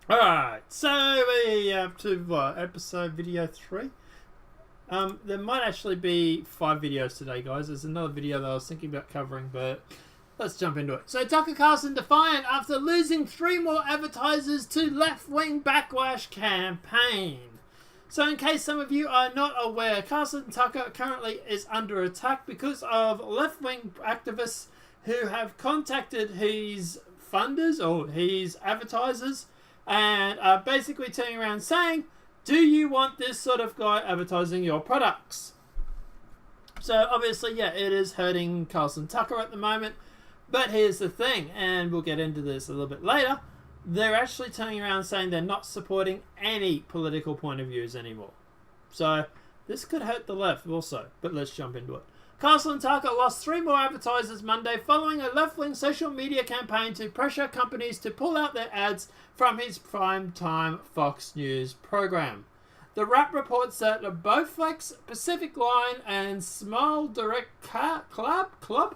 Alright, so we up to episode video 3. There might actually be 5 videos today, guys. There's another video that I was thinking about covering, but let's jump into it. So Tucker Carlson Defiant after losing 3 more advertisers to left-wing backlash campaign. So in case some of you are not aware, Carlson Tucker currently is under attack because of left-wing activists who have contacted his funders or his advertisers and are basically turning around saying, do you want this sort of guy advertising your products? So obviously, yeah, it is hurting Carlson Tucker at the moment. But here's the thing, and we'll get into this a little bit later. They're actually turning around saying they're not supporting any political point of views anymore. So this could hurt the left also, but let's jump into it. Carlson Tucker lost 3 more advertisers Monday following a left-wing social media campaign to pressure companies to pull out their ads from his prime-time Fox News program. The Wrap reports that Bowflex, Pacific Line, and Smile Direct Club,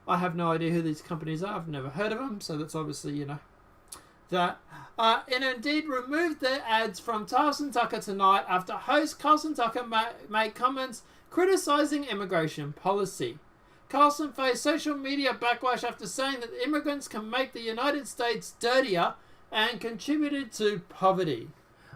I have no idea who these companies are. I've never heard of them, so that's obviously, that. And indeed removed their ads from Carlson Tucker tonight after host Carlson Tucker made comments criticising immigration policy. Carlson faced social media backlash after saying that immigrants can make the United States dirtier and contributed to poverty.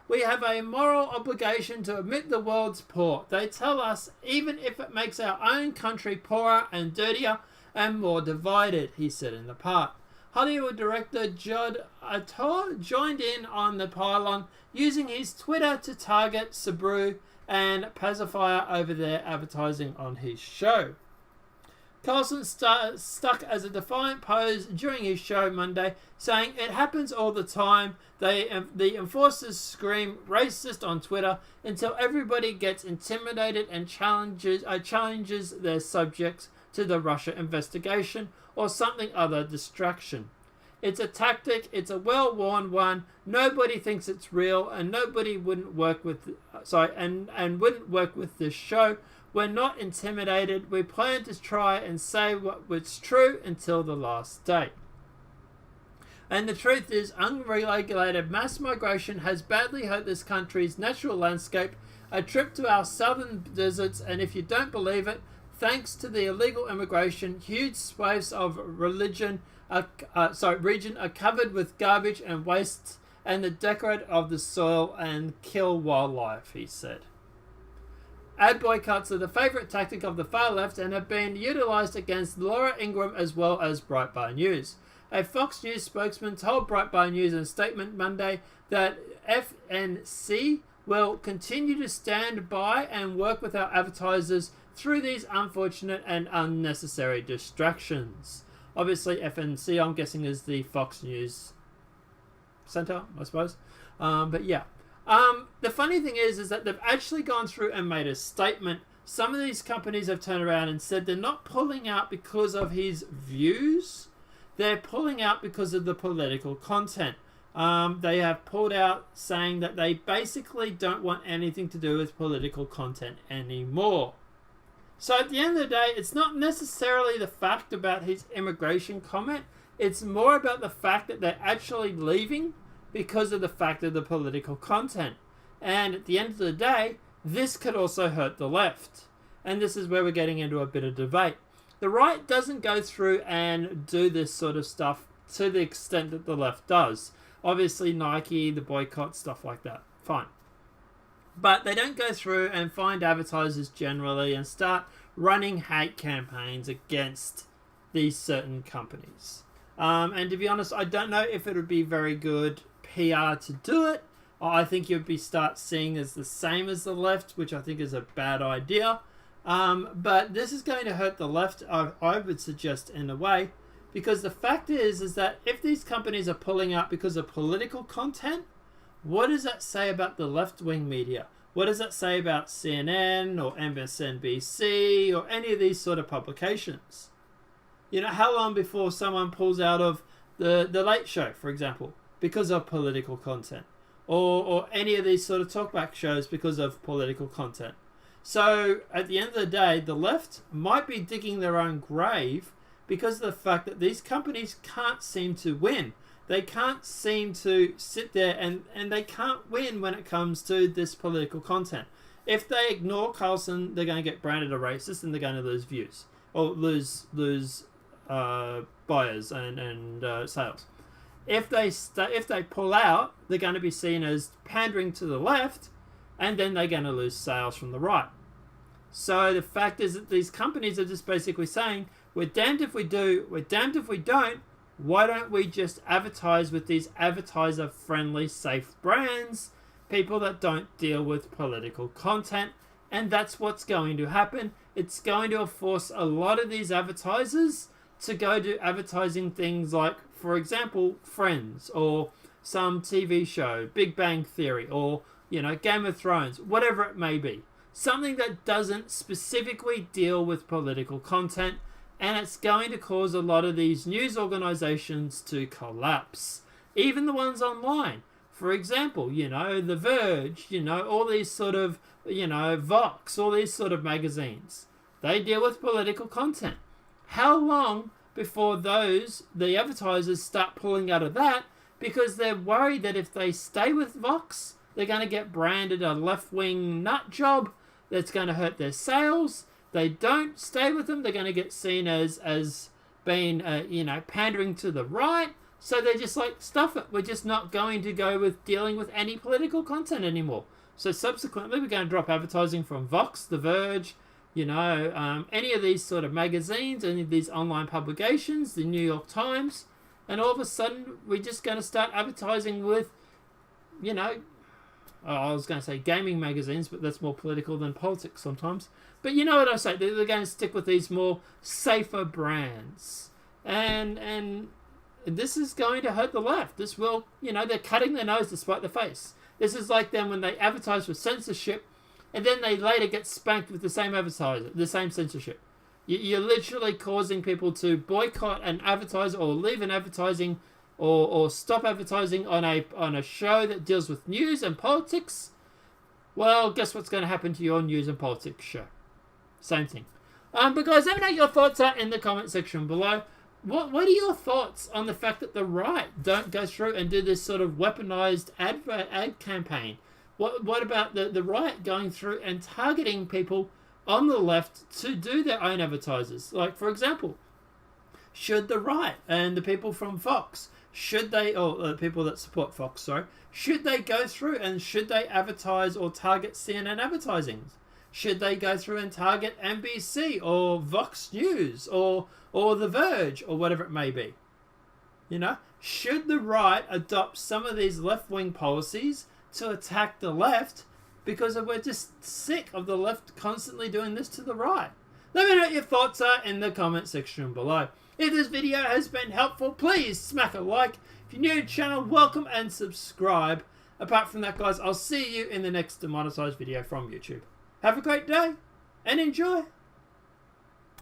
We have a moral obligation to admit the world's poor. They tell us even if it makes our own country poorer and dirtier and more divided, he said in the part. Hollywood director Judd Apatow joined in on the pylon, using his Twitter to target Subaru and Pacifier over their advertising on his show. Carlson stuck as a defiant pose during his show Monday, saying it happens all the time. The enforcers scream racist on Twitter until everybody gets intimidated and challenges their subjects to the Russia investigation or something other distraction. It's a tactic, it's a well-worn one. Nobody thinks it's real, and nobody wouldn't work with wouldn't work with this show. We're not intimidated. We plan to try and say what's true until the last day. And the truth is, unregulated mass migration has badly hurt this country's natural landscape. A trip to our southern deserts, and if you don't believe it, thanks to the illegal immigration, huge swathes of region are covered with garbage and waste, and the degrade of the soil and kill wildlife, he said. Ad boycotts are the favourite tactic of the far left and have been utilised against Laura Ingraham as well as Breitbart News. A Fox News spokesman told Breitbart News in a statement Monday that FNC will continue to stand by and work with our advertisers through these unfortunate and unnecessary distractions. Obviously, FNC, I'm guessing, is the Fox News Centre, I suppose. But yeah. The funny thing is that they've actually gone through and made a statement. Some of these companies have turned around and said they're not pulling out because of his views. They're pulling out because of the political content. They have pulled out saying that they basically don't want anything to do with political content anymore. So at the end of the day, it's not necessarily the fact about his immigration comment. It's more about the fact that they're actually leaving because of the fact of the political content. And at the end of the day, this could also hurt the left. And this is where we're getting into a bit of debate. The right doesn't go through and do this sort of stuff to the extent that the left does. Obviously, Nike, the boycott, stuff like that. Fine. But they don't go through and find advertisers generally and start running hate campaigns against these certain companies. And to be honest, I don't know if it would be very good PR to do it. I think you'd start seeing as the same as the left, which I think is a bad idea. But this is going to hurt the left, I would suggest, in a way. Because the fact is that if these companies are pulling out because of political content, what does that say about the left-wing media? What does that say about CNN or MSNBC or any of these sort of publications? How long before someone pulls out of the Late Show, for example, because of political content? Or any of these sort of talkback shows because of political content? So, at the end of the day, the left might be digging their own grave because of the fact that these companies can't seem to win. They can't seem to sit there and they can't win when it comes to this political content. If they ignore Carlson, they're going to get branded a racist and they're going to lose views or lose buyers and sales. If they pull out, they're going to be seen as pandering to the left, and then they're going to lose sales from the right. So the fact is that these companies are just basically saying, we're damned if we do, we're damned if we don't. Why don't we just advertise with these advertiser-friendly, safe brands, people that don't deal with political content? And that's what's going to happen. It's going to force a lot of these advertisers to go to advertising things like, for example, Friends, or some TV show, Big Bang Theory, or, Game of Thrones, whatever it may be. Something that doesn't specifically deal with political content, and it's going to cause a lot of these news organizations to collapse. Even the ones online. For example, The Verge, all these sort of, Vox, all these sort of magazines. They deal with political content. How long before the advertisers start pulling out of that, because they're worried that if they stay with Vox, they're going to get branded a left-wing nut job that's going to hurt their sales. They don't stay with them, they're going to get seen as being, pandering to the right. So they're just like, stuff it. We're just not going to go with dealing with any political content anymore. So subsequently, we're going to drop advertising from Vox, The Verge, any of these sort of magazines, any of these online publications, the New York Times, and all of a sudden, we're just going to start advertising with, I was going to say gaming magazines, but that's more political than politics sometimes. But you know what I say, they're going to stick with these more safer brands. And this is going to hurt the left. This will, they're cutting their nose to spite their face. This is like them when they advertise for censorship, and then they later get spanked with the same advertiser, the same censorship. You're literally causing people to boycott an advertiser or leave an advertising or stop advertising on a show that deals with news and politics. Well, guess what's going to happen to your news and politics show? Same thing. But guys, let me know your thoughts are in the comment section below. What are your thoughts on the fact that the right don't go through and do this sort of weaponized ad campaign? What about the right going through and targeting people on the left to do their own advertisers? Like, for example, should the right and the people from Fox, should they, or people that support Fox, sorry, should they go through and should they advertise or target CNN advertising? Should they go through and target NBC or Vox News or The Verge or whatever it may be? Should the right adopt some of these left-wing policies to attack the left, because we're just sick of the left constantly doing this to the right? Let me know what your thoughts are in the comment section below. If this video has been helpful, please smack a like. If you're new to the channel, welcome and subscribe. Apart from that, guys, I'll see you in the next demonetized video from YouTube. Have a great day and enjoy.